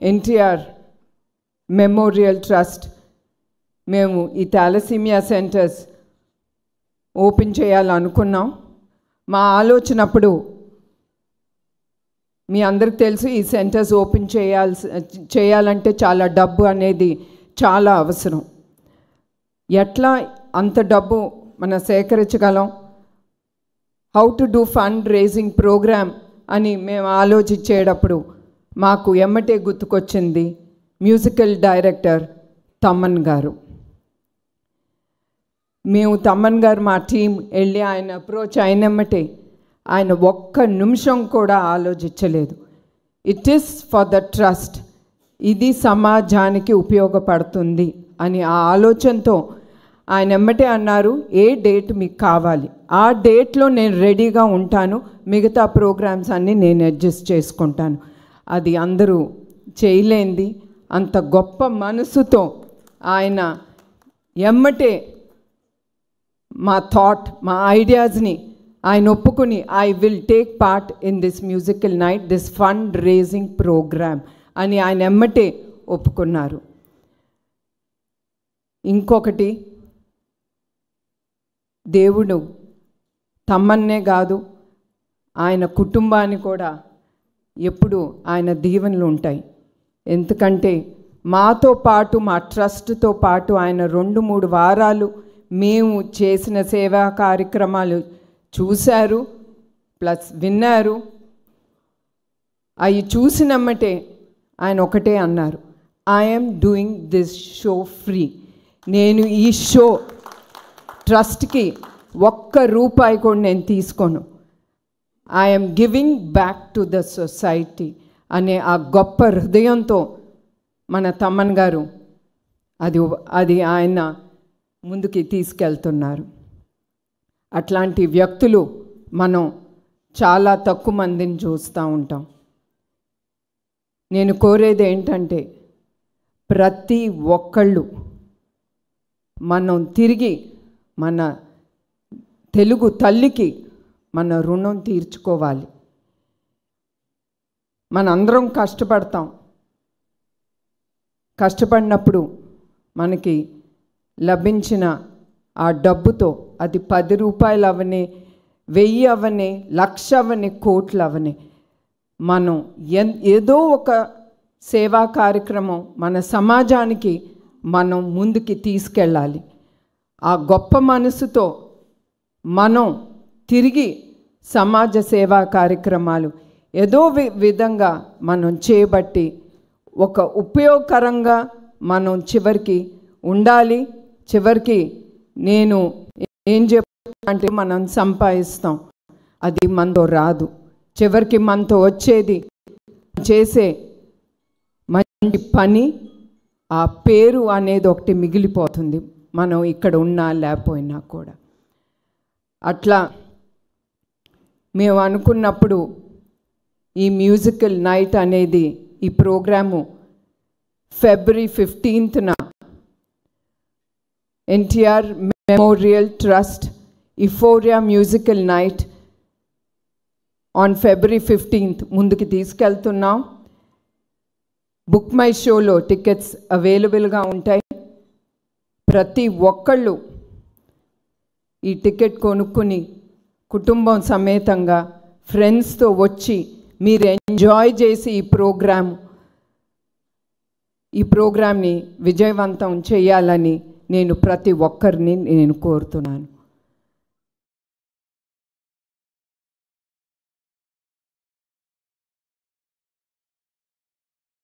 NTR memorial trust మేము ఈ thalassaemia centres open చేయాలనుకున్నాం. మా ఆలోచనప్పుడు మీ అందరికి తెలుసు ఈ సెంటర్స్ ఓపెన్ చేయాలంటే చాలా డబ్బు అనేది చాలా అవసరం. ఎట్లా అంత డబ్బు మనం సేకరించగలం, how to do fund raising program అని మేము ఆలోచించేటప్పుడు మాకు ఎమ్మటే గుర్తుకొచ్చింది మ్యూజికల్ డైరెక్టర్ తమన్ గారు. మేము తమన్ గారు మా టీం వెళ్ళి ఆయన అప్రోచ్ అయినమ్మటే ఆయన ఒక్క నిమిషం కూడా ఆలోచించలేదు. It is for the trust, ఇది సమాజానికి ఉపయోగపడుతుంది అని ఆ ఆలోచనతో ఆయన ఎమ్మటే అన్నారు, ఏ డేట్ మీకు కావాలి ఆ డేట్లో నేను రెడీగా ఉంటాను, మిగతా ప్రోగ్రామ్స్ అన్నీ నేను అడ్జస్ట్ చేసుకుంటాను. అది అందరూ చేయలేంది. అంత గొప్ప మనసుతో ఆయన ఎమ్మటే మా థాట్, మా ఐడియాస్ని ఆయన ఒప్పుకుని I will take part in this musical night, this fund raising program అని ఆయన ఎమ్మటే ఒప్పుకున్నారు. ఇంకొకటి, దేవుడు తమ్మన్నే కాదు ఆయన కుటుంబాన్ని కూడా ఎప్పుడు ఆయన దీవెనలు ఉంటాయి. ఎందుకంటే మాతో పాటు మా ట్రస్ట్తో పాటు ఆయన 2-3 వారాలు మేము చేసిన సేవా కార్యక్రమాలు చూశారు, ప్లస్ విన్నారు. అవి చూసినమ్మటే ఆయన ఒకటే అన్నారు, I'm doing this show free. నేను ఈ షో ట్రస్ట్కి ₹1 కూడా నేను తీసుకోను, I'm giving back to the society అనే ఆ గొప్ప హృదయంతో మన తమ్మన్ గారు అది ఆయన ముందుకి తీసుకెళ్తున్నారు. అట్లాంటి వ్యక్తులు మనం చాలా తక్కువ మందిని చూస్తూ ఉంటాం. నేను కోరేది ఏంటంటే ప్రతి ఒక్కళ్ళు మనం తిరిగి మన తెలుగు తల్లికి మన రుణం తీర్చుకోవాలి. మనందరం కష్టపడినప్పుడు మనకి లభించిన ఆ డబ్బుతో, అది ₹10 అవని, 1000 అవని, 1,00,000 అవని, కోట్లు అవని, మనం ఏదో ఒక సేవా కార్యక్రమం మన సమాజానికి మనం ముందుకి తీసుకెళ్ళాలి. ఆ గొప్ప మనసుతో మనం తిరిగి సమాజ సేవా కార్యక్రమాలు ఏదో విధంగా మనం చేయబట్టి ఒక ఉపయోగకరంగా మనం చివరికి ఉండాలి. చివరికి నేను ఏం చెప్పాలంటే మనం సంపాదిస్తాం, అది మనతో రాదు. చివరికి మనతో వచ్చేది చేసే మంచి పని, ఆ పేరు అనేది ఒకటి మిగిలిపోతుంది, మనం ఇక్కడ ఉన్నా లేకపోయినా కూడా. అట్లా మేము అనుకున్నప్పుడు ఈ మ్యూజికల్ నైట్ అనేది, ఈ program February 15th NTR memorial trust euphoria musical night on February 15th ముందుకు తీసుకెళ్తున్నాం. బుక్ మై షోలో టికెట్స్ అవైలబుల్గా ఉంటాయి. ప్రతి ఒక్కళ్ళు ఈ టికెట్ కొనుక్కుని కుటుంబం సమేతంగా ఫ్రెండ్స్తో వచ్చి మీరు ఎంజాయ్ చేసి ఈ ప్రోగ్రామ్ని విజయవంతం చేయాలని నేను ప్రతి ఒక్కరిని కోరుతున్నాను.